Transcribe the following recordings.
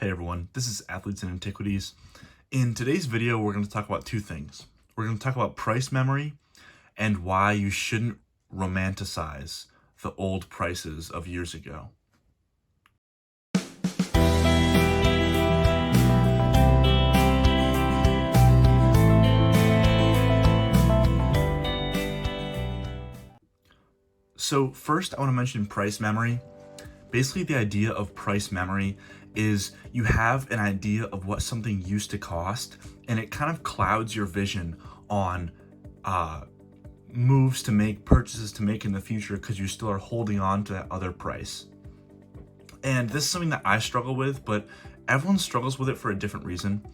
Hey everyone, this is Athletes and Antiquities. In today's video, we're going to talk about two things. We're going to talk about price memory and why you shouldn't romanticize the old prices of years ago. So first, I want to mention price memory. Basically, the idea of price memory is you have an idea of what something used to cost, and it kind of clouds your vision on moves to make, purchases to make in the future, because you still are holding on to that other price. And this is something that I struggle with, but everyone struggles with it for a different reason.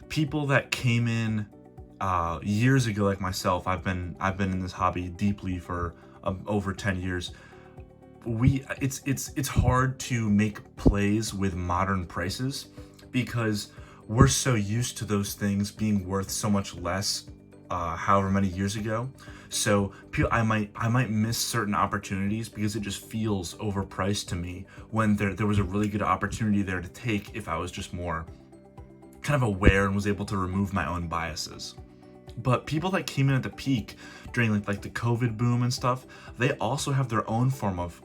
People that came in years ago, like myself, I've been in this hobby deeply for over 10 years. It's hard to make plays with modern prices because we're so used to those things being worth so much less however many years ago. So I might miss certain opportunities because it just feels overpriced to me when there was a really good opportunity there to take if I was just more kind of aware and was able to remove my own biases. But people that came in at the peak during like the COVID boom and stuff, they also have their own form of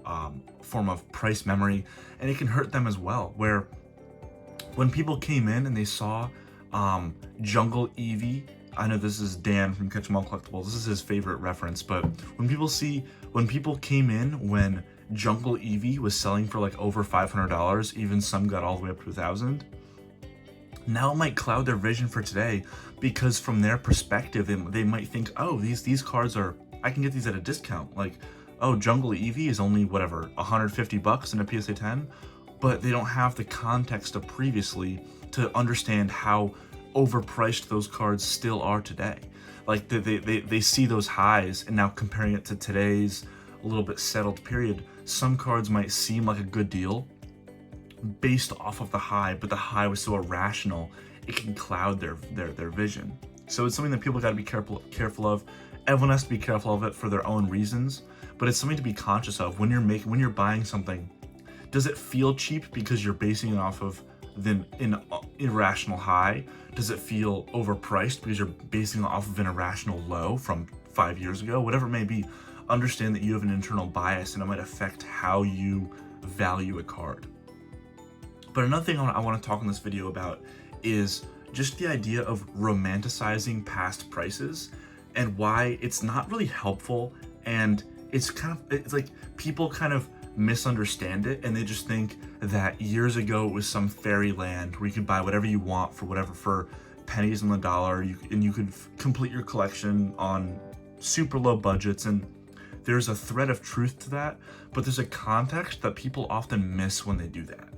price memory, and it can hurt them as well. Where when people came in and they saw Jungle Eevee, I know this is Dan from Catch 'em All Collectibles, this is his favorite reference, but when people came in when Jungle Eevee was selling for like over $500, even some got all the way up to $1,000. Now it might cloud their vision for today because from their perspective, they might think, oh, these cards I can get these at a discount. Like, oh, Jungle Eevee is only whatever, $150 in a PSA 10, but they don't have the context of previously to understand how overpriced those cards still are today. Like they see those highs, and now comparing it to today's a little bit settled period, some cards might seem like a good deal based off of the high, but the high was so irrational it can cloud their vision. So it's something that people got to be careful of. Everyone has to be careful of it for their own reasons, but it's something to be conscious of when you're buying something. Does it feel cheap because you're basing it off of an irrational high? Does it feel overpriced because you're basing it off of an irrational low from 5 years ago? Whatever it may be, understand that you have an internal bias and it might affect how you value a card. But another thing I want to talk in this video about is just the idea of romanticizing past prices and why it's not really helpful, and it's like people kind of misunderstand it and they just think that years ago it was some fairyland where you could buy whatever you want for pennies on the dollar, and you could complete your collection on super low budgets. And there's a thread of truth to that, but there's a context that people often miss when they do that.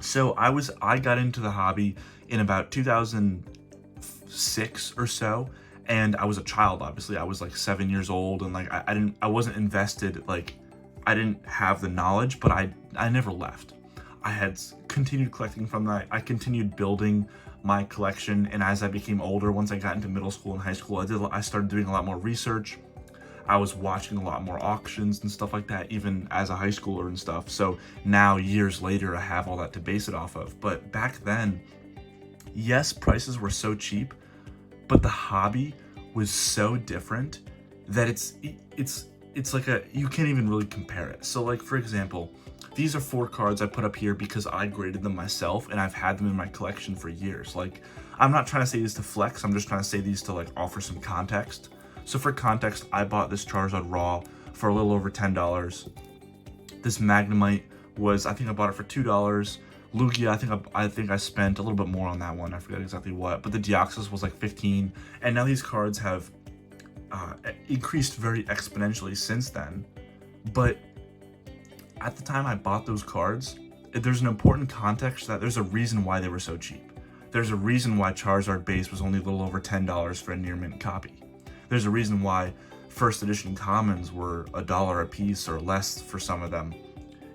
So I got into the hobby in about 2006 or so, and I was a child. Obviously, I was like 7 years old, and like I wasn't invested. Like I didn't have the knowledge, but I never left. I had continued collecting from that. I continued building my collection, and as I became older, once I got into middle school and high school, I started doing a lot more research. I was watching a lot more auctions and stuff like that, even as a high schooler and stuff. So now, years later, I have all that to base it off of. But back then, yes, prices were so cheap, but the hobby was so different that it's like you can't even really compare it. So like, for example, these are 4 cards I put up here because I graded them myself and I've had them in my collection for years. Like, I'm not trying to say these to flex, I'm just trying to say these to like offer some context. So for context, I bought this Charizard Raw for a little over $10. This Magnemite was, I think I bought it for $2. Lugia, I think I spent a little bit more on that one. I forget exactly what, but the Deoxys was like $15. And now these cards have increased very exponentially since then. But at the time I bought those cards, there's an important context that there's a reason why they were so cheap. There's a reason why Charizard base was only a little over $10 for a near mint copy. There's a reason why first edition commons were $1 a piece or less for some of them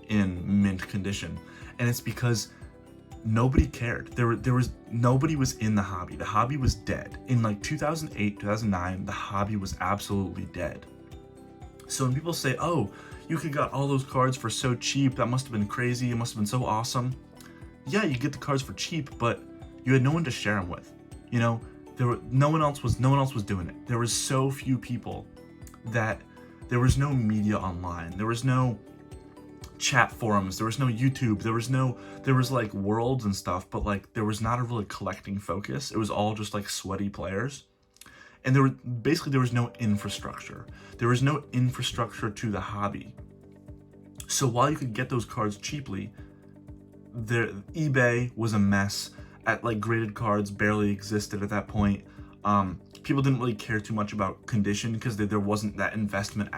in mint condition. And it's because nobody cared. Nobody was in the hobby. The hobby was dead. In like 2008, 2009, the hobby was absolutely dead. So when people say, oh, you could got all those cards for so cheap, that must have been crazy, it must have been so awesome. yeah, you get the cards for cheap, but you had no one to share them with. You know, no one else was doing it. There was so few people that there was no media online. There was no chat forums, there was no YouTube, there was like worlds and stuff, but like there was not a really collecting focus. It was all just like sweaty players. And there was no infrastructure. There was no infrastructure to the hobby. So while you could get those cards cheaply, eBay was a mess. Like graded cards barely existed at that point. People didn't really care too much about condition because there wasn't that investment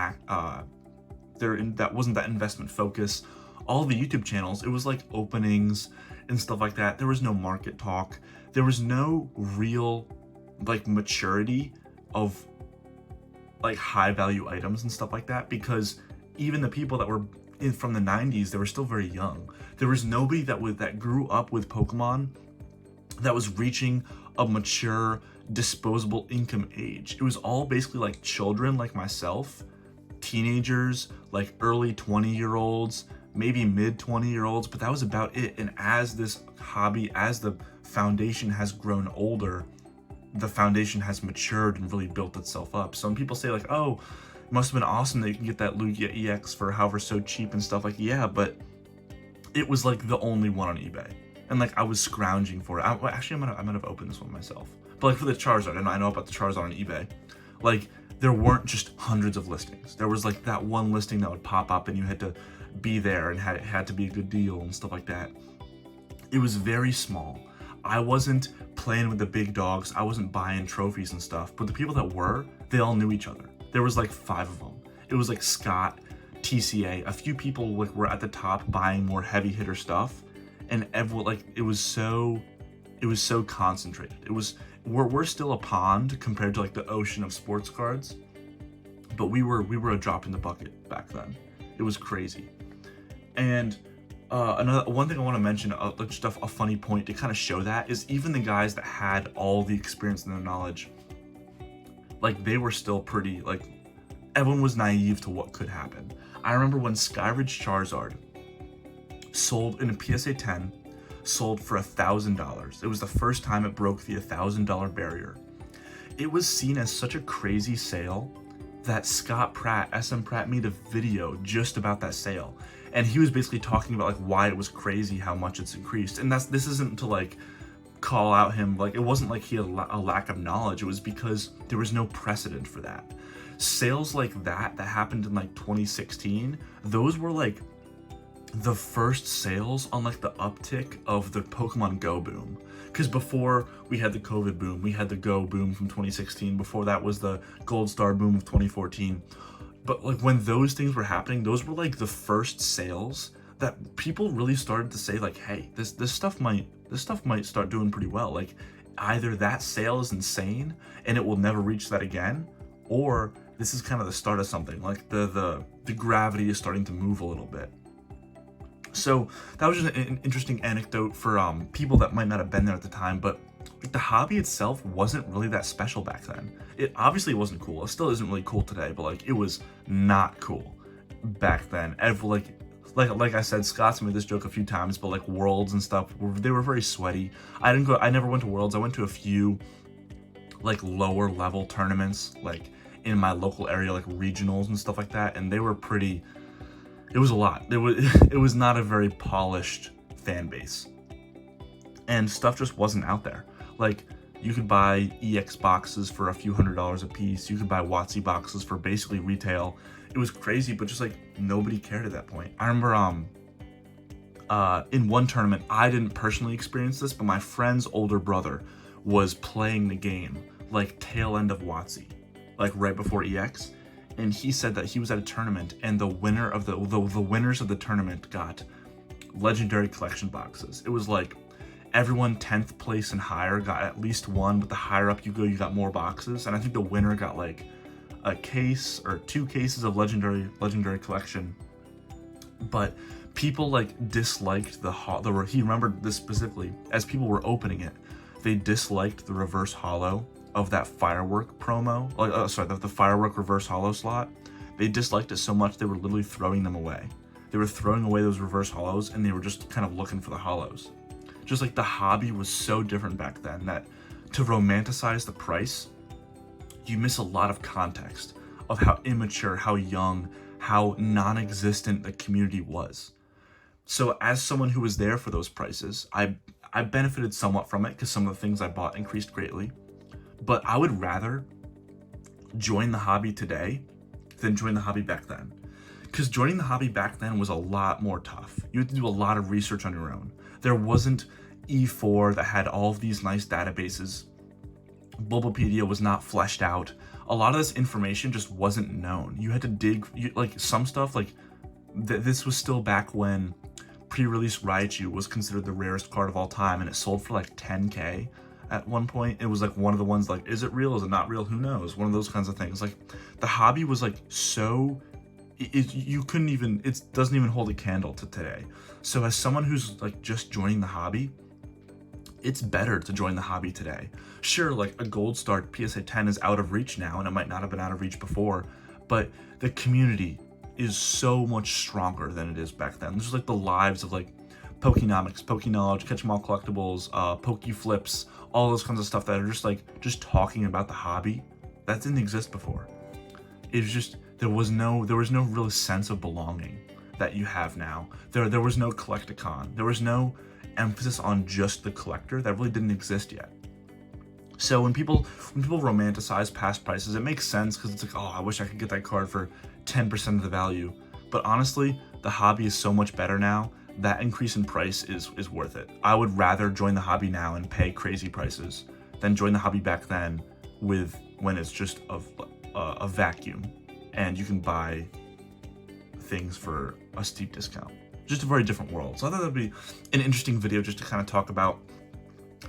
that wasn't that investment focus. All the YouTube channels, it was like openings and stuff like that. There was no market talk. There was no real like maturity of like high value items and stuff like that, because even the people that were from the 90s, they were still very young. There was nobody that grew up with Pokemon that was reaching a mature disposable income age. It was all basically like children like myself, teenagers, like early 20-year-olds, maybe mid 20-year-olds, but that was about it. And as this hobby, as the foundation has grown older, the foundation has matured and really built itself up. Some people say like, oh, it must have been awesome that you can get that Lugia EX for however so cheap and stuff. Like, yeah, but it was like the only one on eBay. And like I was scrounging for it. I might have opened this one myself. But like for the Charizard, and I know about the Charizard on eBay, like there weren't just hundreds of listings. There was like that one listing that would pop up and you had to be there and it had to be a good deal and stuff like that. It was very small. I wasn't playing with the big dogs. I wasn't buying trophies and stuff, but the people that were, they all knew each other. There was like 5 of them. It was like Scott, TCA, a few people like were at the top buying more heavy hitter stuff, and everyone, like it was so concentrated. We're still a pond compared to like the ocean of sports cards, but we were a drop in the bucket back then. It was crazy. And another one thing I want to mention, just a funny point to kind of show that, is even the guys that had all the experience and the knowledge, like they were still pretty, like everyone was naive to what could happen. I remember when Skyridge Charizard sold in a PSA 10, sold for $1,000. It was the first time it broke the $1,000 barrier. It was seen as such a crazy sale that Scott Pratt, SM Pratt, made a video just about that sale. And he was basically talking about like why it was crazy how much it's increased. And this isn't to like call out him, like it wasn't like he had a lack of knowledge. It was because there was no precedent for that. Sales like that happened in like 2016, those were like the first sales on like the uptick of the Pokemon Go boom. Because before we had the COVID boom, we had the Go boom from 2016. Before that was the Gold Star boom of 2014. But like when those things were happening, those were like the first sales that people really started to say like, hey, this stuff might start doing pretty well. Like either that sale is insane and it will never reach that again, or this is kind of the start of something. Like the gravity is starting to move a little bit. So that was just an interesting anecdote for people that might not have been there at the time, but like, the hobby itself wasn't really that special back then. It obviously wasn't cool. It still isn't really cool today, but like it was not cool back then. Like I said, Scott's made this joke a few times, but like Worlds and stuff, they were very sweaty. I never went to Worlds. I went to a few like lower level tournaments, like in my local area, like regionals and stuff like that, and they were pretty. It was a lot. It was not a very polished fan base, and stuff just wasn't out there. Like you could buy EX boxes for a few $100s a piece. You could buy WotC boxes for basically retail. It was crazy, but just like nobody cared at that point. I remember in one tournament, I didn't personally experience this, but my friend's older brother was playing the game like tail end of WotC, like right before EX. And he said that he was at a tournament and the winners of the tournament got legendary collection boxes. It was like everyone 10th place and higher got at least one, but the higher up you go, you got more boxes. And I think the winner got like a case or 2 cases of legendary collection. But people like disliked he remembered this specifically, as people were opening it, they disliked the reverse holo of that firework promo, the firework reverse holo slot. They disliked it so much they were literally throwing them away. They were throwing away those reverse holos and they were just kind of looking for the holos. Just like the hobby was so different back then that to romanticize the price, you miss a lot of context of how immature, how young, how non-existent the community was. So as someone who was there for those prices, I benefited somewhat from it because some of the things I bought increased greatly. But I would rather join the hobby today than join the hobby back then. Because joining the hobby back then was a lot more tough. You had to do a lot of research on your own. There wasn't E4 that had all of these nice databases. Bulbapedia was not fleshed out. A lot of this information just wasn't known. You had to dig, like some stuff, like this was still back when pre-release Raichu was considered the rarest card of all time, and it sold for like 10K at one point. It was like one of the ones like, is it real? Is it not real? Who knows? One of those kinds of things. Like the hobby was like so, you couldn't even, it doesn't even hold a candle to today. So as someone who's like just joining the hobby, it's better to join the hobby today. Sure, like a gold star PSA 10 is out of reach now, and it might not have been out of reach before, but the community is so much stronger than it is back then. This is like the lives of like Pokenomics, Pokeknowledge, Catch 'em All Collectibles, Pokeflips, all those kinds of stuff that are just like, just talking about the hobby. That didn't exist before. It was just, there was no real sense of belonging that you have now. There was no Collecticon. There was no emphasis on just the collector. That really didn't exist yet. So when people romanticize past prices, it makes sense because it's like, oh, I wish I could get that card for 10% of the value. But honestly, the hobby is so much better now. That increase in price is worth it. I would rather join the hobby now and pay crazy prices than join the hobby back then when it's just a vacuum and you can buy things for a steep discount. Just a very different world. So I thought that'd be an interesting video just to kind of talk about.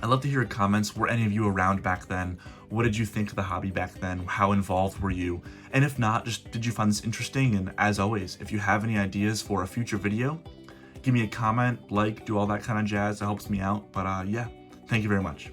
I'd love to hear your comments. Were any of you around back then? What did you think of the hobby back then? How involved were you? And if not, just did you find this interesting? And as always, if you have any ideas for a future video, give me a comment, like, do all that kind of jazz. That helps me out. But yeah, thank you very much.